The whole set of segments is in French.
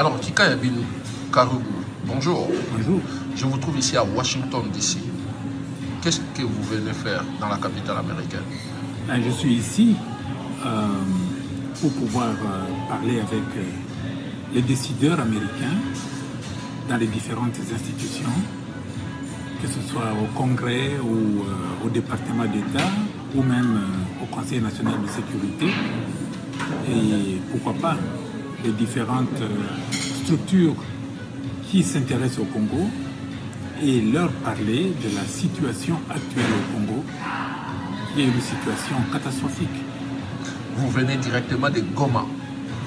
Alors, Kika Yabin Karougou, bonjour. Bonjour. Je vous trouve ici à Washington, D.C. Qu'est-ce que vous venez faire dans la capitale américaine? Je suis ici pour pouvoir parler avec les décideurs américains dans les différentes institutions, que ce soit au Congrès ou au département d'État ou même au Conseil national de sécurité, et pourquoi pas les différentes structures qui s'intéressent au Congo et leur parler de la situation actuelle au Congo, qui est une situation catastrophique. Vous venez directement de Goma,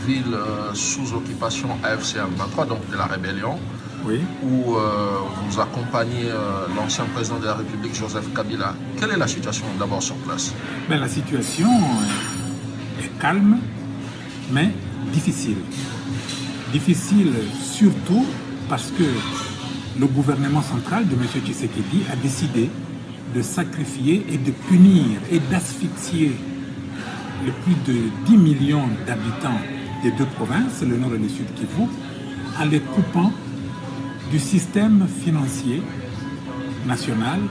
ville sous occupation AFC M23, donc de la rébellion, Oui. où vous accompagnez l'ancien président de la République, Joseph Kabila. Quelle est la situation d'abord sur place? La situation est calme, mais difficile. Difficile surtout parce que le gouvernement central de M. Tshisekedi a décidé de sacrifier et de punir et d'asphyxier les plus de 10 millions d'habitants des deux provinces, le nord et le sud Kivu, en les coupant du système financier national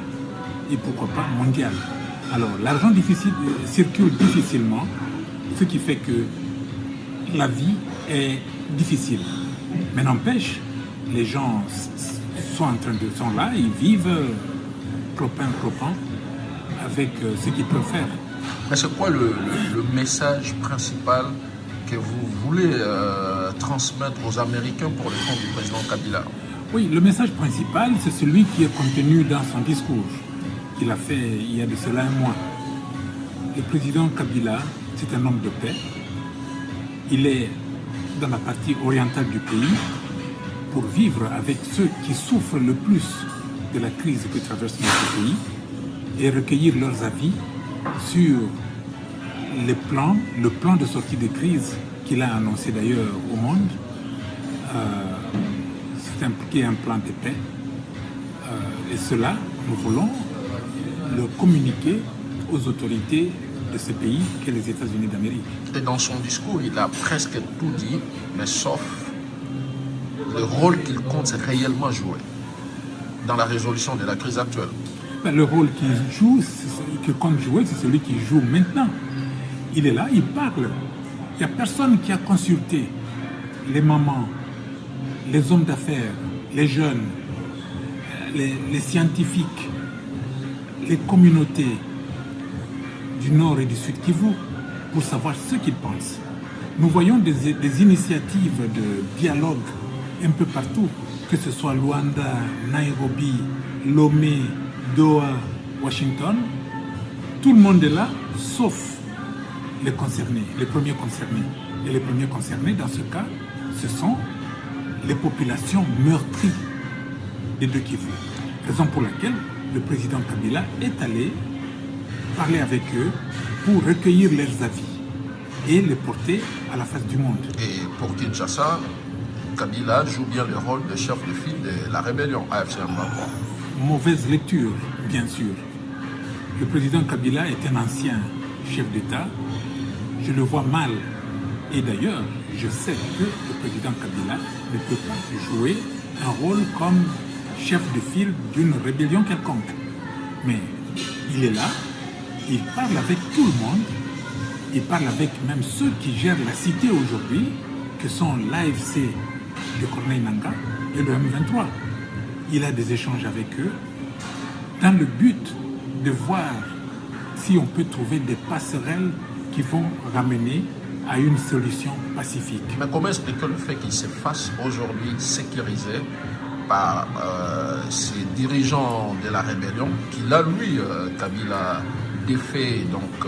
et pourquoi pas mondial. Alors l'argent circule difficilement, ce qui fait que la vie est difficile. Mais n'empêche, les gens sont là, ils vivent clopin avec ce qu'ils peuvent faire. Mais c'est quoi le message principal que vous voulez transmettre aux Américains pour le compte du président Kabila? Oui, le message principal, c'est celui qui est contenu dans son discours qu'il a fait il y a de cela un mois. Le président Kabila, c'est un homme de paix. Il est dans la partie orientale du pays pour vivre avec ceux qui souffrent le plus de la crise que traverse notre pays et recueillir leurs avis sur le plan de sortie de crise qu'il a annoncé d'ailleurs au monde. C'est un plan de paix. Et cela, nous voulons le communiquer aux autorités de ce pays qu'est les États-Unis d'Amérique. Et dans son discours, il a presque tout dit, mais sauf le rôle qu'il compte réellement jouer dans la résolution de la crise actuelle. Le rôle qu'il compte jouer, c'est celui qu'il joue maintenant. Il est là, il parle. Il n'y a personne qui a consulté les mamans, les hommes d'affaires, les jeunes, les scientifiques, les communautés du Nord et du Sud Kivu pour savoir ce qu'ils pensent. Nous voyons des initiatives de dialogue un peu partout, que ce soit Luanda, Nairobi, Lomé, Doha, Washington. Tout le monde est là, sauf les concernés, les premiers concernés. Et les premiers concernés, dans ce cas, ce sont les populations meurtries des deux Kivu. Raison pour laquelle le président Kabila est allé parler avec eux pour recueillir leurs avis et les porter à la face du monde. Et pour Kinshasa, Kabila joue bien le rôle de chef de file de la rébellion AFC M23. Mauvaise lecture, bien sûr. Le président Kabila est un ancien chef d'État. Je le vois mal. Et d'ailleurs, je sais que le président Kabila ne peut pas jouer un rôle comme chef de file d'une rébellion quelconque. Mais il est là, il parle avec tout le monde, il parle avec même ceux qui gèrent la cité aujourd'hui, que sont l'AFC de Corneille Nangaa et le M23. Il a des échanges avec eux dans le but de voir si on peut trouver des passerelles qui vont ramener à une solution pacifique. Mais comment expliquer le fait qu'il se fasse aujourd'hui sécurisé par ces dirigeants de la rébellion qu'il a, lui, Kabila, défait donc,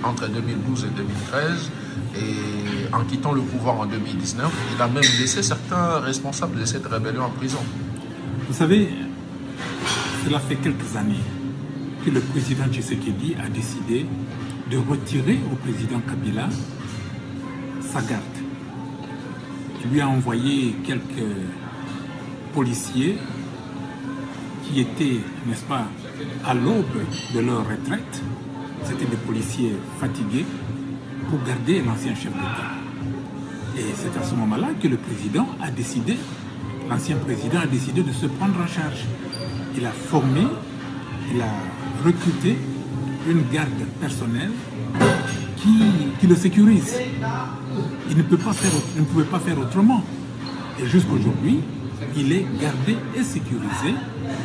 entre 2012 et 2013, et en quittant le pouvoir en 2019, il a même laissé certains responsables de cette rébellion en prison. Vous savez, cela fait quelques années que le président Tshisekedi a décidé de retirer au président Kabila sa garde. Il lui a envoyé quelques policiers qui étaient, n'est-ce pas, à l'aube de leur retraite. C'était des policiers fatigués pour garder l'ancien chef d'État. Et c'est à ce moment-là que le président a décidé, l'ancien président a décidé de se prendre en charge. Il a formé, il a recruté une garde personnelle qui le sécurise. Il ne pouvait pas faire autrement. Et jusqu'aujourd'hui, il est gardé et sécurisé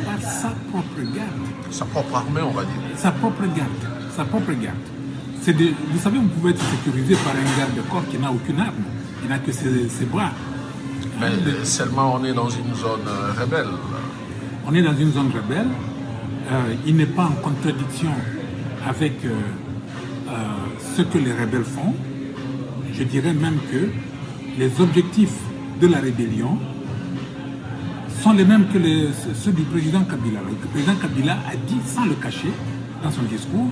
par sa propre garde. Sa propre armée, on va dire. Sa propre garde. Sa propre garde. Vous savez, vous pouvez être sécurisé par un garde-corps qui n'a aucune arme. Il n'a que ses bras. Mais seulement on est dans une zone rebelle. On est dans une zone rebelle. Il n'est pas en contradiction avec ce que les rebelles font. Je dirais même que les objectifs de la rébellion sont les mêmes que ceux du président Kabila. Le président Kabila a dit, sans le cacher, dans son discours,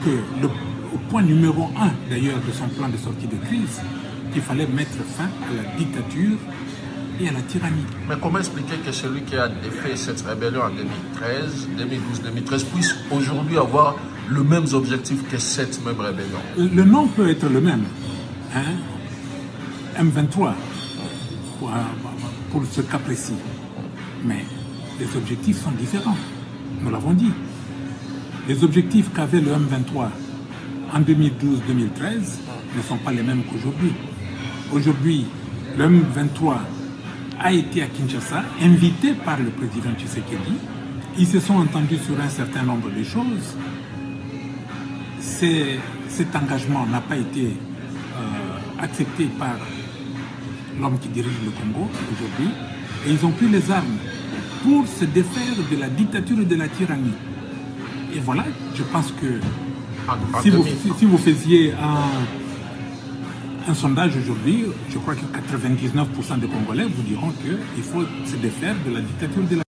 que au point numéro 1 d'ailleurs de son plan de sortie de crise, qu'il fallait mettre fin à la dictature et à la tyrannie. Mais comment expliquer que celui qui a défait cette rébellion en 2012-2013 puisse aujourd'hui avoir les mêmes objectifs que cette même rébellion? Le nom peut être le même, hein? M23, pour ce cas précis. Mais les objectifs sont différents, nous l'avons dit. Les objectifs qu'avait le M23 en 2012-2013 ne sont pas les mêmes qu'aujourd'hui. Aujourd'hui, le M23 a été à Kinshasa, invité par le président Tshisekedi. Ils se sont entendus sur un certain nombre de choses. Cet engagement n'a pas été accepté par l'homme qui dirige le Congo aujourd'hui. Et ils ont pris les armes pour se défaire de la dictature et de la tyrannie. Et voilà, je pense que si vous faisiez un sondage aujourd'hui, je crois que 99% des Congolais vous diront qu'il faut se défaire de la dictature de la